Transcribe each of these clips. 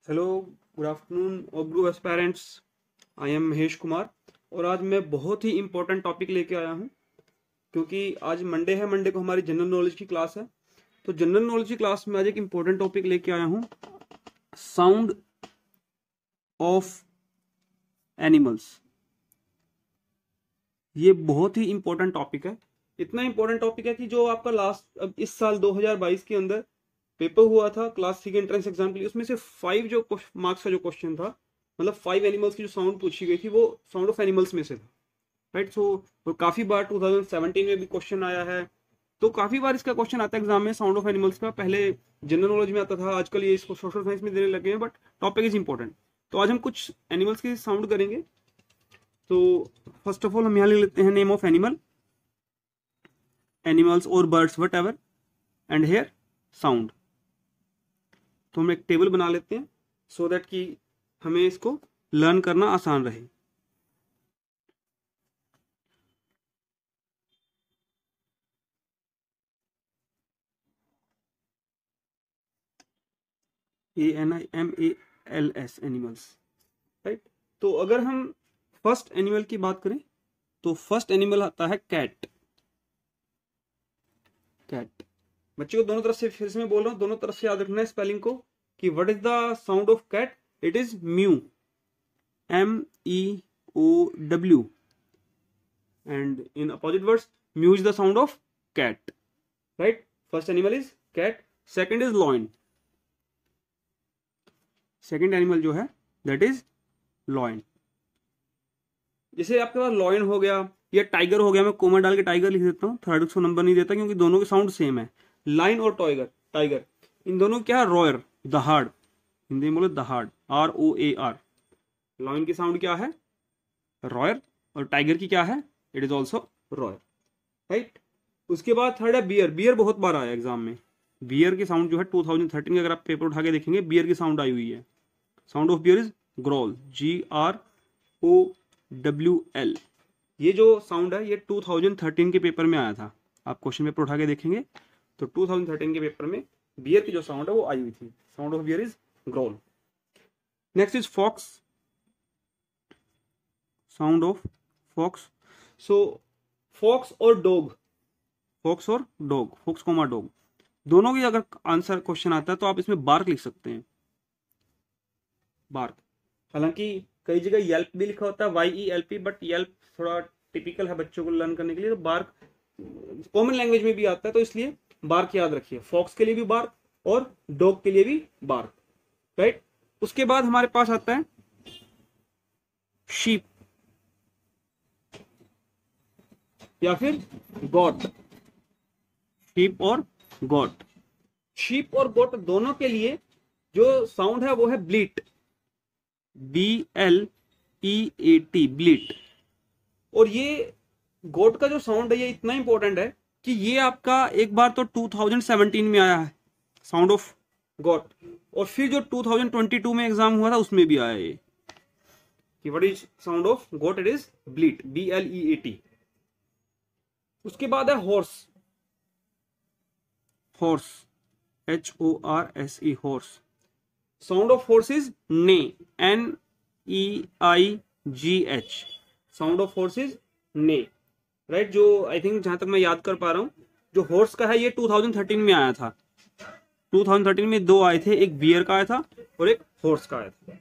Hello, good afternoon और group aspirants. I am Mahesh Kumar और आज मैं बहुत ही इम्पोर्टेंट टॉपिक लेके आया हूँ क्योंकि आज मंडे है। मंडे को हमारी जनरल नॉलेज की क्लास है। तो जनरल नॉलेज की क्लास में आज एक इम्पोर्टेंट टॉपिक लेके आया हूँ, साउंड ऑफ एनिमल्स। ये बहुत ही इम्पोर्टेंट टॉपिक है। इतना इम्पोर्टेंट टॉपिक है कि जो आपका लास्ट अब इस साल 2022 के अंदर पेपर हुआ था क्लास 3 के एंट्रेंस एग्जाम के लिए, उसमें से 5 जो मार्क्स का जो क्वेश्चन था, मतलब 5 एनिमल्स की जो साउंड पूछी गई थी वो साउंड ऑफ एनिमल्स में से था। राइट। सो काफी बार 2017 में भी क्वेश्चन आया है, तो काफी बार इसका क्वेश्चन आता है एग्जाम में साउंड ऑफ एनिमल्स का। पहले जनरल नॉलेज में आता था, आजकल ये इसको सोशल साइंस में देने लगे हैं, बट टॉपिक इज इंपॉर्टेंट। तो आज हम कुछ एनिमल्स की साउंड करेंगे। तो फर्स्ट ऑफ ऑल हम यहाँ लिख लेते हैं नेम ऑफ एनिमल, एनिमल्स और birds whatever, and their sound. तो हम एक टेबल बना लेते हैं सो दैट कि हमें इसको लर्न करना आसान रहे। ANIMALS animals. राइट। तो अगर हम फर्स्ट एनिमल की बात करें तो फर्स्ट एनिमल आता है कैट। कैट। बच्चे को दोनों तरफ से फिर से मैं बोल रहा हूं, दोनों तरफ से याद रखना है स्पेलिंग को कि what is the sound of cat. It is meow, MEOW, and in opposite words mew is the sound of cat. Right. First animal is cat, second is lion. Second animal जो है that is lion. जैसे आपके पास lion हो गया या tiger हो गया, मैं कोमा डाल के टाइगर लिख देता हूँ, थर्ड उसको नंबर नहीं देता क्योंकि दोनों के साउंड सेम है। लाइन और टाइगर, टाइगर इन दोनों क्या है, रॉयर, दहाड़। हिंदी में बोले दहाड़, ROAR। लॉयन की साउंड क्या है, रॉयर, और टाइगर की क्या है, इट इज ऑल्सो रॉयर। राइट। उसके बाद थर्ड है बियर। बियर बहुत बार आया एग्जाम में। बियर की साउंड जो है 2013 के अगर आप पेपर उठा के देखेंगे, बियर की साउंड आई हुई है। Sound of bear is growl, GROWL। ये जो साउंड है ये 2013 के पेपर में आया था। आप क्वेश्चन पेपर उठा के देखेंगे तो 2013 के पेपर में बियर की जो साउंड है वो आई हुई थी। Sound of bear is growl. Next is fox. Sound of fox. So fox और डॉग, फॉक्स और डॉग, फॉक्स कोमा डॉग, दोनों की अगर आंसर क्वेश्चन आता है तो आप इसमें बार्क लिख सकते हैं, बार्क। हालांकि कई जगह येल्प भी लिखा होता है, YELP, बट येल्प थोड़ा टिपिकल है बच्चों को लर्न करने के लिए। तो बार्क कॉमन लैंग्वेज में भी आता है, तो इसलिए बार्क याद रखिए। फॉक्स के लिए भी बार्क और डॉग के लिए भी बार्क। राइट। उसके बाद हमारे पास आता है शीप या फिर गॉट। शीप और गॉट। शीप और गोट दोनों के लिए जो साउंड है वो है ब्लीट, BLEAT, ब्लीट। और ये गोट का जो साउंड है ये इतना इंपॉर्टेंट है कि ये आपका एक बार तो 2017 में आया है, साउंड ऑफ गोट, और फिर जो 2022 में एग्जाम हुआ था उसमें भी आया ये कि what is sound of goat, it is bleat, BLEAT। उसके बाद है horse. Horse, HORSE, horse. Sound of horse is neigh, NEIGH। Sound of horse is neigh. Right. जो आई थिंक जहां तक मैं याद कर पा रहा हूं, जो हॉर्स का है ये 2013 में आया था। 2013 में दो आए थे, एक बियर का आया था और एक हॉर्स का आया था।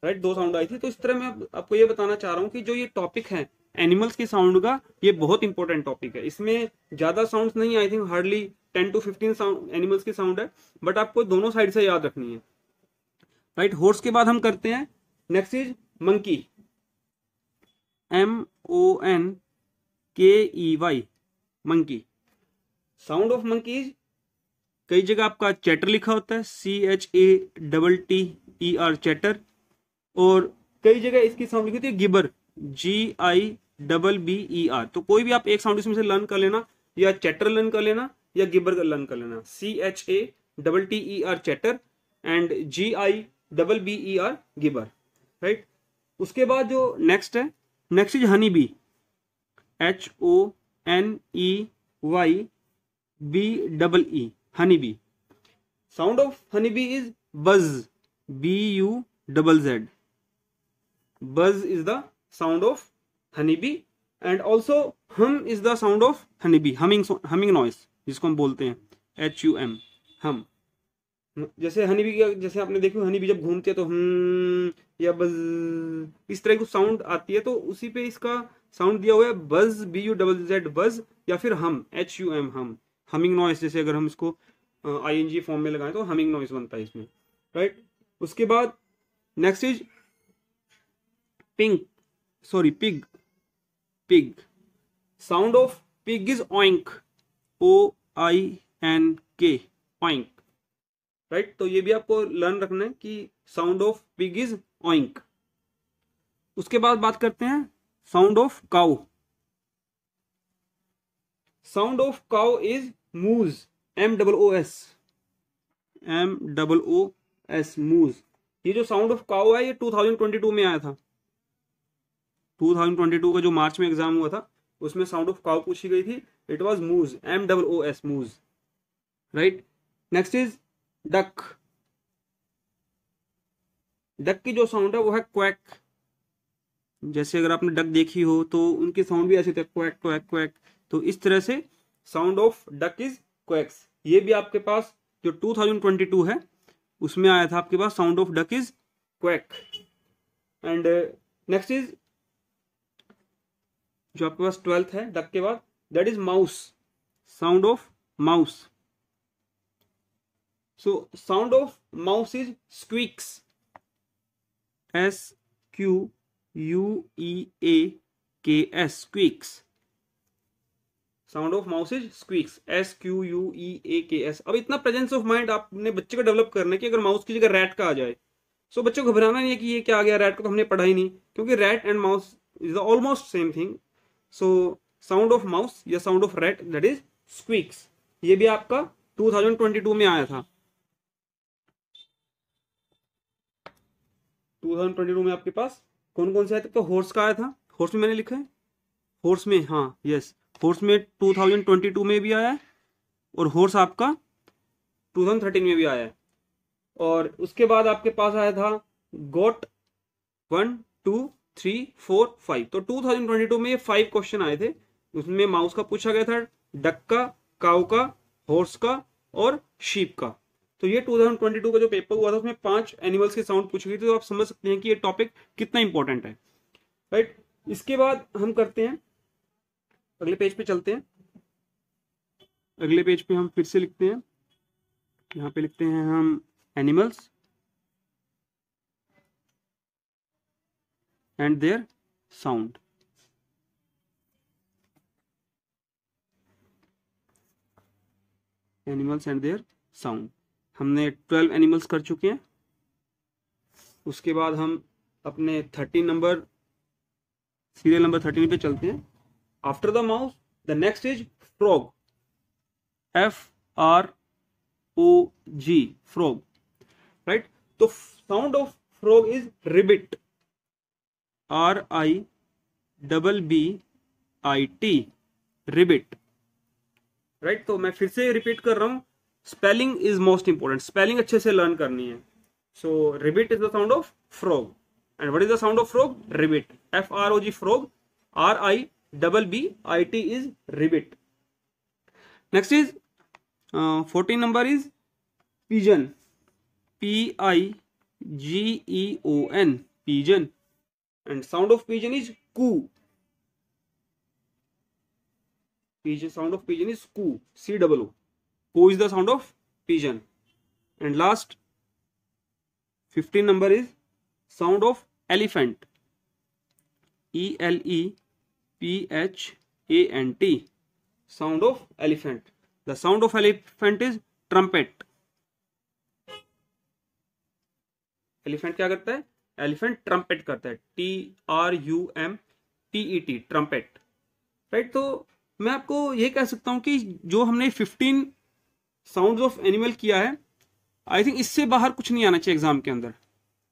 राइट। दो साउंड आई थी। तो इस तरह मैं आपको ये बताना चाह रहा हूँ कि जो ये टॉपिक है एनिमल्स की साउंड का, ये बहुत इंपॉर्टेंट टॉपिक है। इसमें ज्यादा साउंड्स नहीं, I think hardly 10 to 15 sound animals की साउंड है, बट आपको दोनों साइड से याद रखनी है। राइट। हॉर्स के बाद हम करते हैं next is monkey, MONKEY, monkey. Sound of monkeys कई जगह आपका चैटर लिखा होता है, CHATTER, चैटर, और कई जगह इसकी साउंड लिखी होती है गिबर, GIBBER। तो कोई भी आप एक साउंड इसमें से लर्न कर लेना, या चैटर लर्न कर लेना या गिबर लर्न कर लेना। CHATTER chatter and GIBBER gibber. Right. उसके बाद जो नेक्स्ट है, next is honey bee, HONEYBEE, honey bee. Sound of honey bee is buzz, BUZZ. Buzz is the sound of honeybee and also hum is the sound of honeybee. Humming noise जिसको हम बोलते हैं HUM, हम. जैसे honeybee का, जैसे आपने देखो हनीबी जब घूमते हैं तो या बज इस तरह की साउंड आती है, तो उसी पे इसका साउंड दिया हुआ है बज, BUZZ बज, या फिर हम HUM, हम. हमिंग नॉइस, जैसे अगर हम इसको ING फॉर्म में लगाएं तो हमिंग नॉइस बनता है इसमें, राइट. उसके बाद next is pig. Sound of pig is oink, OINK, oink, right. तो ये भी आपको लर्न रखना है कि sound of pig is oink. उसके बाद बात करते हैं sound of cow. Sound of cow is मूज, MOOS, मूज. ये जो साउंड ऑफ काउ है ये 2022 में आया था. 2022 का जो मार्च में एग्जाम हुआ था उसमें साउंड ऑफ काउ पूछी गई थी. इट वाज मूज, MOOS, मूज, right. Next is duck. Duck की जो साउंड है वो है क्वैक. जैसे अगर आपने डक देखी हो तो उनकी साउंड भी ऐसे थे, क्वैक क्वैक क्वैक. तो इस तरह से sound of duck is quacks. ये भी आपके पास जो 2022 है उसमें आया था आपके पास, sound of duck is quack. And next is जो आपके पास 12th है डक के बाद, that is mouse. Sound of mouse. So sound of mouse is squeaks, SQUEAKS, squeaks. Sound of mouse is squeaks, SQUEAKS. अब इतना प्रेजेंस ऑफ माइंड आपने बच्चे को डेवलप करना है कि अगर माउस की जगह रैट का आ जाए, सो बच्चों को घबराना नहीं है कि ये क्या आ गया, रैट को तो हमने पढ़ा ही नहीं, क्योंकि rat and mouse is almost same thing. So sound of mouse या sound of rat, that is squeaks. ये भी आपका 2022 में आया था. 2022 में आपके पास कौन कौन से आया था? तो हॉर्स का आया था. हॉर्स में मैंने लिखा है, हॉर्स में, हाँ यस, हॉर्स में 2022 में भी आया है, और हॉर्स आपका 2013 में भी आया है. और उसके बाद आपके पास आया था गोट, 1 2 3 4 5. तो 2022 में ये 5 क्वेश्चन आए थे. उसमें माउस का पूछा गया था, डक का, काउ का, हॉर्स का और शीप का. तो ये 2022 का जो पेपर हुआ था उसमें 5 एनिमल्स के साउंड पूछी गई थी. तो आप समझ सकते हैं कि ये टॉपिक कितना इंपॉर्टेंट है, राइट. इसके बाद हम करते हैं, अगले पेज पे चलते हैं. अगले पेज पे हम फिर से लिखते हैं, यहाँ पे लिखते हैं हम animals and their sound. Animals and their sound. हमने 12 एनिमल्स कर चुके हैं. उसके बाद हम अपने 13 नंबर, सीरियल नंबर 13 पे चलते हैं. After the mouse the next is frog, FROG, frog, right. तो sound of frog is ribbit, RIBBIT, ribbit, right. तो मैं फिर से रिपीट कर रहा हूं, spelling is most important. Spelling अच्छे से लर्न करनी है. So ribbit is the sound of frog. And what is the sound of frog? Ribbit, FROG, frog. RIBBIT is ribbit. Next is 14 number is pigeon, PIGEON, pigeon. And sound of pigeon is coo. Sound of pigeon is coo, COO. Coo is the sound of pigeon. And last 15 number is sound of elephant, ELEPHANT, sound of elephant. The sound of elephant is trumpet. Elephant क्या करता है? Elephant trumpet करता है, TRUMPET, trumpet, right. तो मैं आपको ये कह सकता हूं कि जो हमने 15 साउंड्स ऑफ एनिमल किया है, आई थिंक इससे बाहर कुछ नहीं आना चाहिए एग्जाम के अंदर,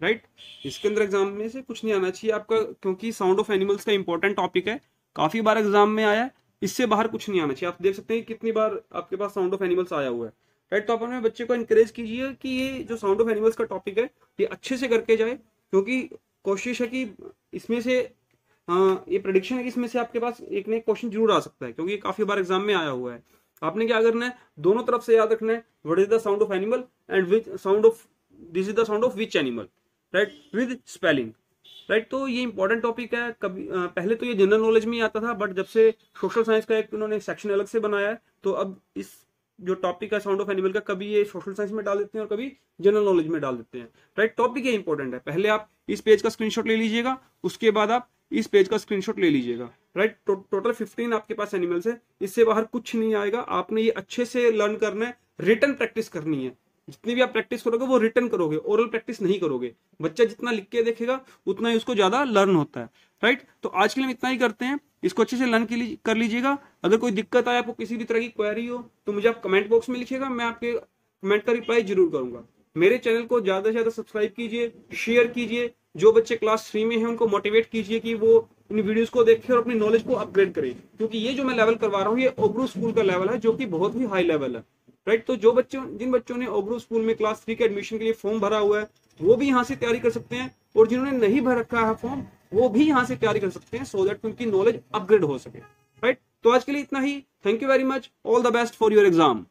राइट. इसके अंदर एग्जाम में से कुछ नहीं आना चाहिए आपका, क्योंकि साउंड ऑफ एनिमल्स का इंपॉर्टेंट टॉपिक है, काफी बार एग्जाम में आया है. इससे बाहर कुछ नहीं आना चाहिए. आप देख सकते हैं कितनी बार आपके पास साउंड ऑफ एनिमल्स आया हुआ है. राइट। तो आप अपने बच्चे को इंकरेज कीजिए कि ये जो साउंड ऑफ एनिमल्स का टॉपिक है ये अच्छे से करके जाए, क्योंकि कोशिश है कि इसमें से ये प्रेडिक्शन है कि इसमें से आपके पास एक ना एक क्वेश्चन जरूर आ सकता है, क्योंकि ये काफी बार एग्जाम में आया हुआ है। आपने क्या करना है, दोनों तरफ से याद रखना है, what is the sound of animal and which sound of, this is the sound of which animal, right, with spelling, right. तो ये इंपॉर्टेंट टॉपिक है। कभी पहले तो ये जनरल नॉलेज में ही आता था, बट जब से सोशल साइंस का एक उन्होंने सेक्शन अलग से बनाया है, तो अब इस जो टॉपिक है साउंड ऑफ एनिमल का, कभी ये सोशल साइंस में डाल देते हैं और कभी जनरल नॉलेज में डाल देते हैं, राइट। टॉपिक ये इंपॉर्टेंट है। पहले आप इस पेज का स्क्रीनशॉट ले लीजिएगा, उसके बाद आप इस पेज का स्क्रीनशॉट ले लीजिएगा, राइट। टोटल 15 आपके पास एनिमल्स है, इससे बाहर कुछ नहीं आएगा। आपने ये अच्छे से लर्न करना है, रिटन प्रैक्टिस करनी है। जितनी भी आप प्रैक्टिस करोगे वो रिटन करोगे, ओरल प्रैक्टिस नहीं करोगे। बच्चा जितना लिख के देखेगा उतना ही उसको ज्यादा लर्न होता है, राइट। तो आज के लिए हम इतना ही करते हैं, इसको अच्छे से लर्न कर लीजिएगा। अगर कोई दिक्कत आए, आपको किसी भी तरह की क्वेरी हो, तो मुझे आप कमेंट बॉक्स में लिखिएगा, मैं आपके कमेंट का रिप्लाई जरूर करूंगा। मेरे चैनल को ज्यादा से ज्यादा सब्सक्राइब कीजिए, शेयर कीजिए। जो बच्चे क्लास 3 में हैं उनको मोटिवेट कीजिए कि वो इन वीडियोस को देखें और अपनी नॉलेज को अपग्रेड करें, क्योंकि ये जो मैं लेवल करवा रहा हूँ ये ओब्रू स्कूल का लेवल है, जो कि बहुत ही हाई लेवल है, राइट। तो जो बच्चों जिन बच्चों ने ओब्रू स्कूल में क्लास 3 के एडमिशन के लिए फॉर्म भरा हुआ है, वो भी यहाँ से तैयारी कर सकते हैं, और जिन्होंने नहीं भर रखा है फॉर्म, वो भी यहाँ से तैयारी कर सकते हैं, सो दैट उनकी नॉलेज अपग्रेड हो सके, राइट। तो आज के लिए इतना ही। Thank you very much. All the best for your exam.